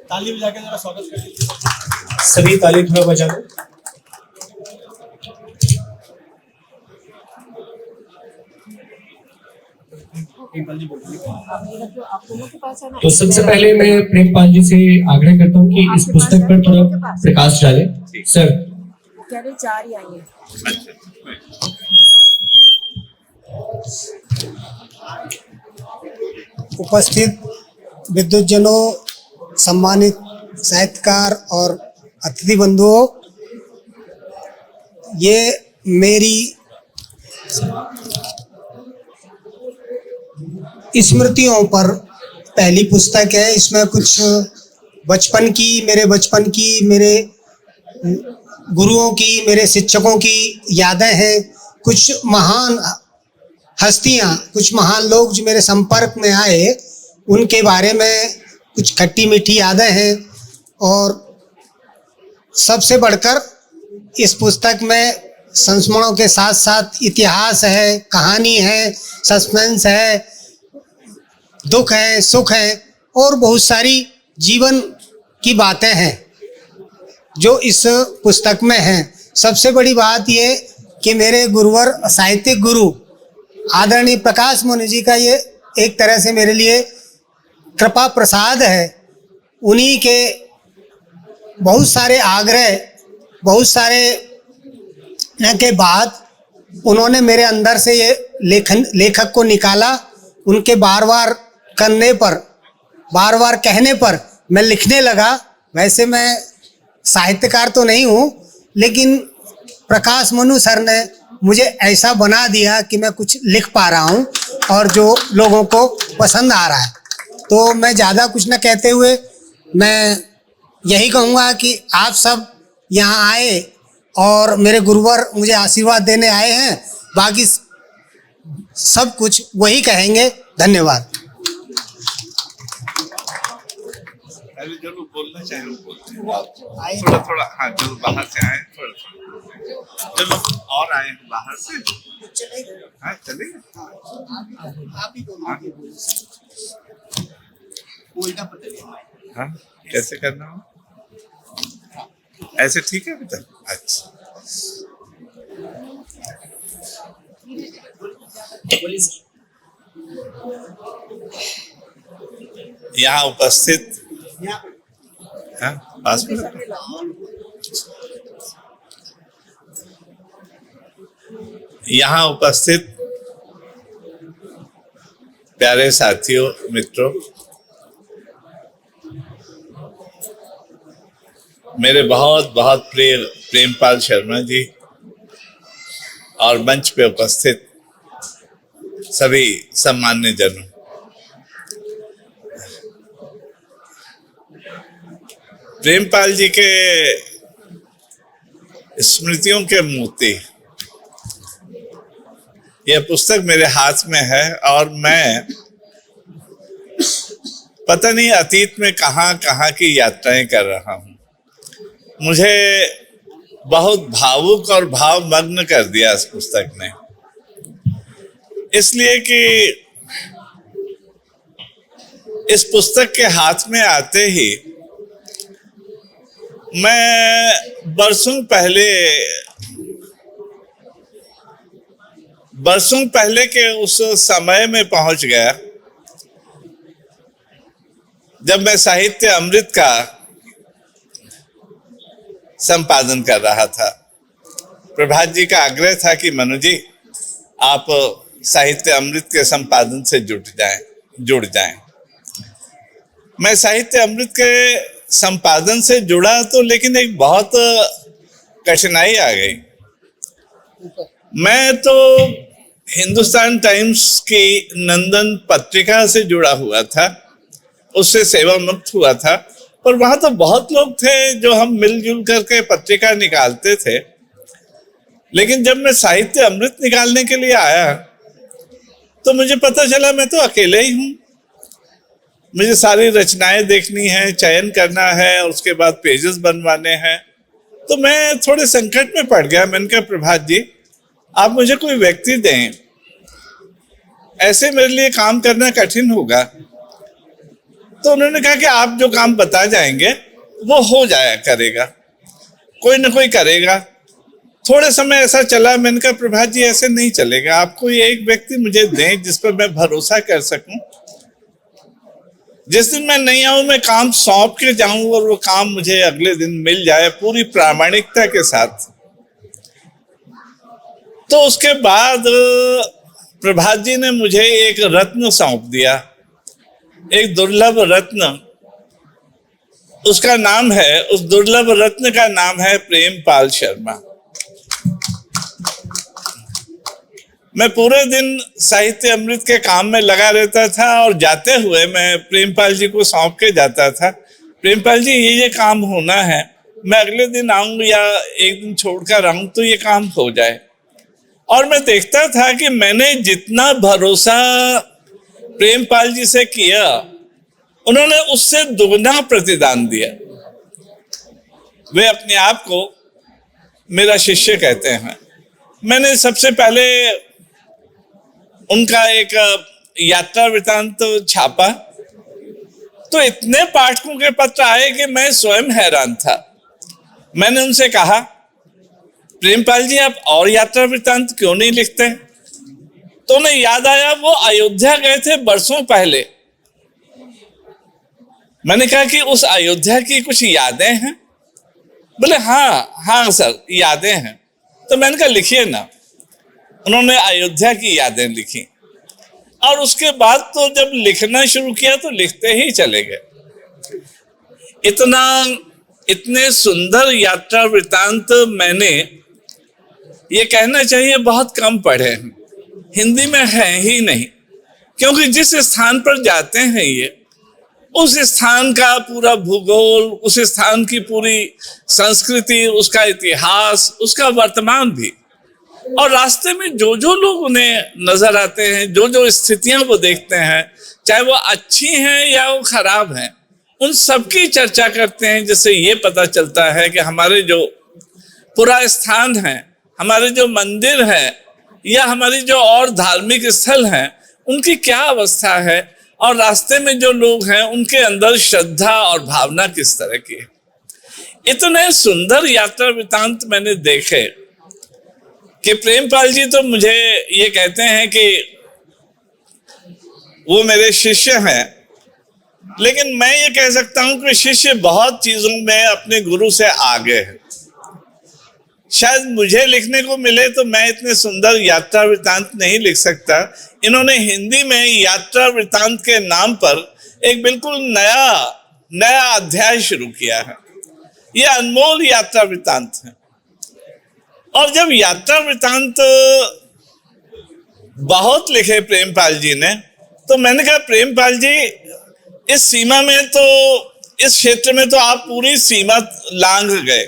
ताली बजा के जरा स्वागत कर दीजिए। सभी ताली थोड़ा बजा दो। तो सबसे पहले मैं प्रेमपाल जी से आग्रह करता हूँ कि इस पुस्तक पर थोड़ा प्रकाश डालें। सर क्या रे, 4 ही आई है। उपस्थित विद्युतजनों, सम्मानित साहित्यकार और अतिथि बंधुओं, ये मेरी स्मृतियों पर पहली पुस्तक है। इसमें कुछ बचपन की, मेरे गुरुओं की, मेरे शिक्षकों की यादें हैं। कुछ महान हस्तियां, कुछ महान लोग जो मेरे संपर्क में आए, उनके बारे में कुछ खट्टी मीठी यादें हैं। और सबसे बढ़कर इस पुस्तक में संस्मरणों के साथ साथ इतिहास है, कहानी है, सस्पेंस है, दुख है, सुख है और बहुत सारी जीवन की बातें हैं जो इस पुस्तक में हैं। सबसे बड़ी बात ये कि मेरे गुरुवर, साहित्यिक गुरु आदरणीय प्रकाश मनु जी का ये एक तरह से मेरे लिए कृपा प्रसाद है। उन्हीं के बहुत सारे आग्रह, बहुत सारे के बाद उन्होंने मेरे अंदर से ये लेखक को निकाला। उनके बार बार करने पर, बार बार कहने पर मैं लिखने लगा। वैसे मैं साहित्यकार तो नहीं हूँ, लेकिन प्रकाश मनु सर ने मुझे ऐसा बना दिया कि मैं कुछ लिख पा रहा हूँ और जो लोगों को पसंद आ रहा है। तो मैं ज़्यादा कुछ न कहते हुए मैं यही कहूँगा कि आप सब यहाँ आए और मेरे गुरुवर मुझे आशीर्वाद देने आए हैं। बाकी सब कुछ वही कहेंगे। धन्यवाद। जो लोग बोलना चाहे वो बोलते हैं। थोड़ा थोड़ा, हाँ, जो बाहर से आए थोड़ा, जो लोग और आए हैं बाहर से, हाँ चलेगा। आप ही हाँ, कैसे करना हो? ऐसे ठीक है बेटा? अच्छा, यहाँ उपस्थित, हाँ, पास में यहाँ उपस्थित प्यारे साथियों, मित्रों, मेरे बहुत बहुत प्रिय प्रेमपाल शर्मा जी और मंच पे उपस्थित सभी सम्मान्य जनों, प्रेमपाल जी के स्मृतियों के मोती, यह पुस्तक मेरे हाथ में है और मैं पता नहीं अतीत में कहाँ कहाँ की यात्राएं कर रहा हूँ। मुझे बहुत भावुक और भावमग्न कर दिया इस पुस्तक ने, इसलिए कि इस पुस्तक के हाथ में आते ही मैं बरसों पहले के उस समय में पहुंच गया जब मैं साहित्य अमृत का संपादन कर रहा था। प्रभात जी का आग्रह था कि मनु जी आप साहित्य अमृत के संपादन से जुड़ जाएं। मैं साहित्य अमृत के संपादन से जुड़ा तो, लेकिन एक बहुत कठिनाई आ गई। मैं तो हिंदुस्तान टाइम्स की नंदन पत्रिका से जुड़ा हुआ था, उससे सेवा मुक्त हुआ था, पर वहां तो बहुत लोग थे जो हम मिलजुल करके पत्रिका निकालते थे। लेकिन जब मैं साहित्य अमृत निकालने के लिए आया तो मुझे पता चला मैं तो अकेले ही हूँ। मुझे सारी रचनाएं देखनी है, चयन करना है और उसके बाद पेजेस बनवाने हैं। तो मैं थोड़े संकट में पड़ गया। मैंने कहा प्रभात जी आप मुझे कोई व्यक्ति दें, ऐसे मेरे लिए काम करना कठिन होगा। तो उन्होंने कहा कि आप जो काम बता जाएंगे वो हो जाया करेगा, कोई ना कोई करेगा। थोड़े समय ऐसा चला, मैंने कहा प्रभात जी ऐसे नहीं चलेगा, आपको ये एक व्यक्ति मुझे दें जिस पर मैं भरोसा कर सकूं। जिस दिन मैं नहीं आऊं मैं काम सौंप के जाऊं और वो काम मुझे अगले दिन मिल जाए पूरी प्रामाणिकता के साथ। तो उसके बाद प्रभात जी ने मुझे एक रत्न सौंप दिया, एक दुर्लभ रत्न। उसका नाम है, उस दुर्लभ रत्न का नाम है प्रेमपाल शर्मा। मैं पूरे दिन साहित्य अमृत के काम में लगा रहता था और जाते हुए मैं प्रेमपाल जी को सौंप के जाता था, प्रेमपाल जी ये काम होना है, मैं अगले दिन आऊं या एक दिन छोड़कर आऊं तो ये काम हो जाए। और मैं देखता था कि मैंने जितना भरोसा प्रेमपाल जी से किया उन्होंने उससे दुगना प्रतिदान दिया। वे अपने आप को मेरा शिष्य कहते हैं। मैंने सबसे पहले उनका एक यात्रा वृतांत छापा तो इतने पाठकों के पत्र आए कि मैं स्वयं हैरान था। मैंने उनसे कहा प्रेमपाल जी आप और यात्रा वृतांत क्यों नहीं लिखते? तो उन्हें याद आया वो अयोध्या गए थे बरसों पहले। मैंने कहा कि उस अयोध्या की कुछ यादें हैं? बोले हाँ सर यादें हैं। तो मैंने कहा लिखिए ना। उन्होंने अयोध्या की यादें लिखी और उसके बाद तो जब लिखना शुरू किया तो लिखते ही चले गए। इतने सुंदर यात्रा वृतांत मैंने, ये कहना चाहिए, बहुत कम पढ़े हैं, हिंदी में है ही नहीं। क्योंकि जिस स्थान पर जाते हैं ये, उस स्थान का पूरा भूगोल, उस स्थान की पूरी संस्कृति, उसका इतिहास, उसका वर्तमान भी, और रास्ते में जो जो लोग उन्हें नजर आते हैं, जो जो स्थितियां वो देखते हैं, चाहे वो अच्छी हैं या वो खराब हैं, उन सबकी चर्चा करते हैं, जिससे ये पता चलता है कि हमारे जो पुरा स्थान है, हमारे जो मंदिर है या हमारी जो और धार्मिक स्थल हैं, उनकी क्या अवस्था है और रास्ते में जो लोग हैं उनके अंदर श्रद्धा और भावना किस तरह की है। इतने सुंदर यात्रा वृतांत मैंने देखे कि प्रेमपाल जी तो मुझे ये कहते हैं कि वो मेरे शिष्य हैं, लेकिन मैं ये कह सकता हूं कि शिष्य बहुत चीजों में अपने गुरु से आगे है। शायद मुझे लिखने को मिले तो मैं इतने सुंदर यात्रा वृतांत नहीं लिख सकता। इन्होंने हिंदी में यात्रा वृतांत के नाम पर एक बिल्कुल नया अध्याय शुरू किया है। ये अनमोल यात्रा वृतांत है। और जब यात्रा वृतांत बहुत लिखे प्रेमपाल जी ने, तो मैंने कहा प्रेमपाल जी इस सीमा में तो, इस क्षेत्र में तो आप पूरी सीमा लांघ गए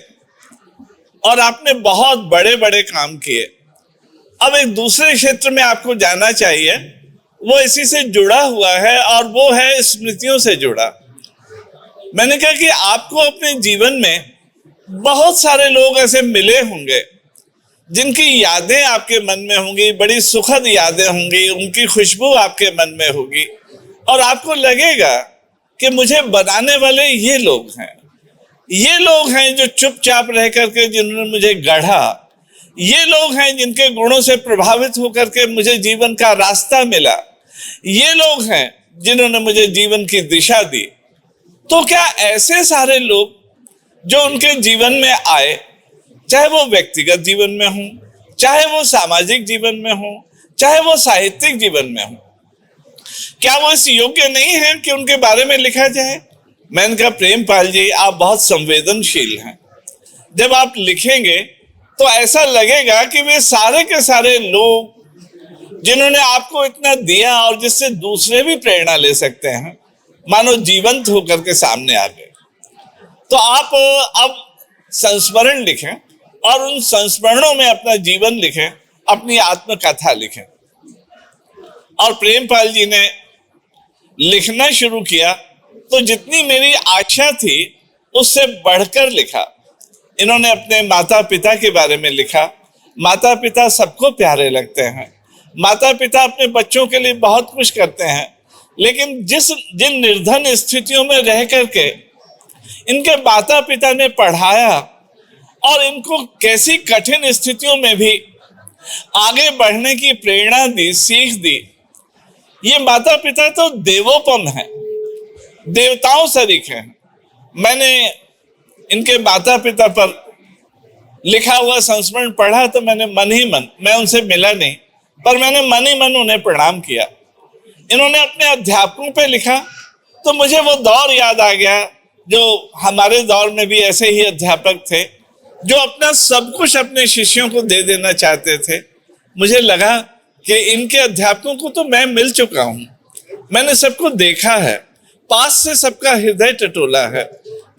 और आपने बहुत बड़े बड़े काम किए। अब एक दूसरे क्षेत्र में आपको जाना चाहिए, वो इसी से जुड़ा हुआ है और वो है स्मृतियों से जुड़ा। मैंने कहा कि आपको अपने जीवन में बहुत सारे लोग ऐसे मिले होंगे जिनकी यादें आपके मन में होंगी, बड़ी सुखद यादें होंगी, उनकी खुशबू आपके मन में होगी और आपको लगेगा कि मुझे बनाने वाले ये लोग हैं, ये लोग हैं जो चुपचाप रह करके जिन्होंने मुझे गढ़ा, ये लोग हैं जिनके गुणों से प्रभावित होकर के मुझे जीवन का रास्ता मिला, ये लोग हैं जिन्होंने मुझे जीवन की दिशा दी। तो क्या ऐसे सारे लोग जो उनके जीवन में आए, चाहे वो व्यक्तिगत जीवन में हो, चाहे वो सामाजिक जीवन में हो, चाहे वो साहित्यिक जीवन में हो, क्या वो इस योग्य नहीं है कि उनके बारे में लिखा जाए? मैंने कहा प्रेमपाल जी आप बहुत संवेदनशील हैं। जब आप लिखेंगे तो ऐसा लगेगा कि वे सारे के सारे लोग जिन्होंने आपको इतना दिया और जिससे दूसरे भी प्रेरणा ले सकते हैं, मानो जीवंत होकर के सामने आ गए। तो आप अब संस्मरण लिखें और उन संस्मरणों में अपना जीवन लिखें, अपनी आत्मकथा लिखें। और प्रेमपाल जी ने लिखना शुरू किया तो जितनी मेरी आशा थी उससे बढ़कर लिखा। इन्होंने अपने माता पिता के बारे में लिखा। माता पिता सबको प्यारे लगते हैं, माता पिता अपने बच्चों के लिए बहुत कुछ करते हैं, लेकिन जिन निर्धन स्थितियों में रह करके इनके माता पिता ने पढ़ाया और इनको कैसी कठिन स्थितियों में भी आगे बढ़ने की प्रेरणा दी, सीख दी, ये माता पिता तो देवोपम है, देवताओं सरीख हैं। मैंने इनके माता पिता पर लिखा हुआ संस्मरण पढ़ा तो मैंने मन ही मन, मैं उनसे मिला नहीं, पर मैंने मन ही मन उन्हें प्रणाम किया। इन्होंने अपने अध्यापकों पे लिखा तो मुझे वो दौर याद आ गया जो हमारे दौर में भी ऐसे ही अध्यापक थे जो अपना सब कुछ अपने शिष्यों को दे देना चाहते थे। मुझे लगा कि इनके अध्यापकों को तो मैं मिल चुका हूं, मैंने सबको देखा है, पास से सबका हृदय टटोला है।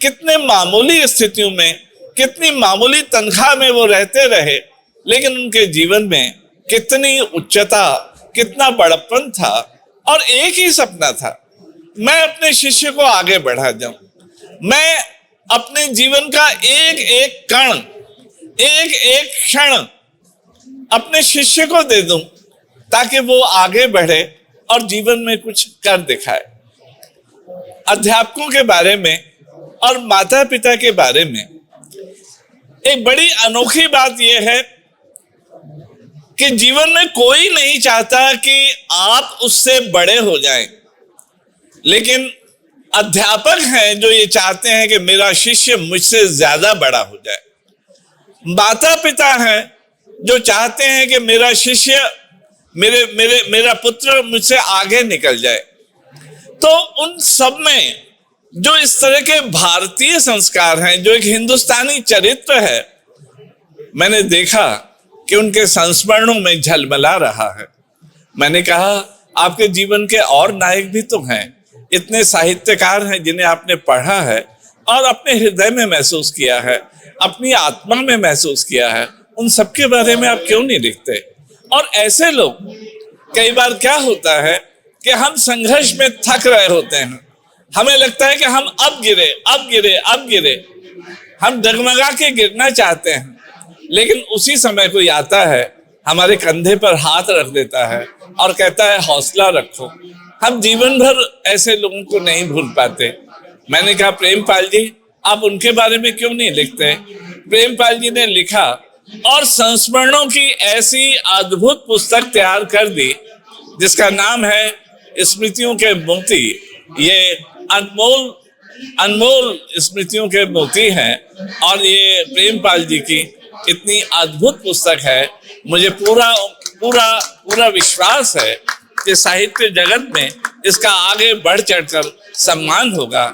कितने मामूली स्थितियों में, कितनी मामूली तनख्वाह में वो रहते रहे, लेकिन उनके जीवन में कितनी उच्चता, कितना बड़प्पन था और एक ही सपना था, मैं अपने शिष्य को आगे बढ़ा जाऊं, मैं अपने जीवन का एक एक कण, एक एक क्षण अपने शिष्य को दे दूं ताकि वो आगे बढ़े और जीवन में कुछ कर दिखाए। अध्यापकों के बारे में और माता पिता के बारे में एक बड़ी अनोखी बात यह है कि जीवन में कोई नहीं चाहता कि आप उससे बड़े हो जाएं, लेकिन अध्यापक हैं जो ये चाहते हैं कि मेरा शिष्य मुझसे ज्यादा बड़ा हो जाए। माता पिता हैं जो चाहते हैं कि मेरा शिष्य, मेरा पुत्र मुझसे आगे निकल जाए। तो उन सब में जो इस तरह के भारतीय संस्कार हैं, जो एक हिंदुस्तानी चरित्र है, मैंने देखा कि उनके संस्मरणों में झलमला रहा है। मैंने कहा आपके जीवन के और नायक भी तो हैं, इतने साहित्यकार हैं जिन्हें आपने पढ़ा है और अपने हृदय में महसूस किया है, अपनी आत्मा में महसूस किया है, उन सबके बारे में आप क्यों नहीं लिखते? और ऐसे लोग, कई बार क्या होता है कि हम संघर्ष में थक रहे होते हैं, हमें लगता है कि हम अब गिरे, हम डगमगा के गिरना चाहते हैं, लेकिन उसी समय कोई आता है, हमारे कंधे पर हाथ रख देता है और कहता है हौसला रखो। हम जीवन भर ऐसे लोगों को नहीं भूल पाते। मैंने कहा प्रेमपाल जी, आप उनके बारे में क्यों नहीं लिखते? प्रेमपाल जी ने लिखा और संस्मरणों की ऐसी अद्भुत पुस्तक तैयार कर दी जिसका नाम है स्मृतियों के मोती। ये अनमोल स्मृतियों के मोती हैं और ये प्रेमपाल जी की इतनी अद्भुत पुस्तक है। मुझे पूरा विश्वास है कि साहित्य जगत में इसका आगे बढ़ चढ़कर सम्मान होगा।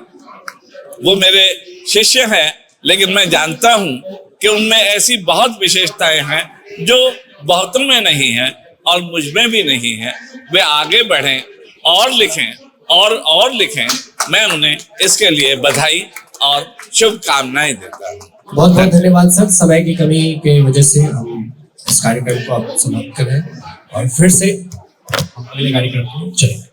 वो मेरे शिष्य हैं, लेकिन मैं जानता हूं कि उनमें ऐसी बहुत विशेषताएं हैं जो बहुतों में नहीं है और मुझ में भी नहीं है। वे आगे बढ़ें और लिखें और लिखें। मैं उन्हें इसके लिए बधाई और शुभकामनाएं देता हूँ। बहुत बहुत धन्यवाद सर। समय की कमी के वजह से हम इस कार्यक्रम को आप समाप्त कर रहे हैं और फिर से हम अगले कार्यक्रम को चलेंगे।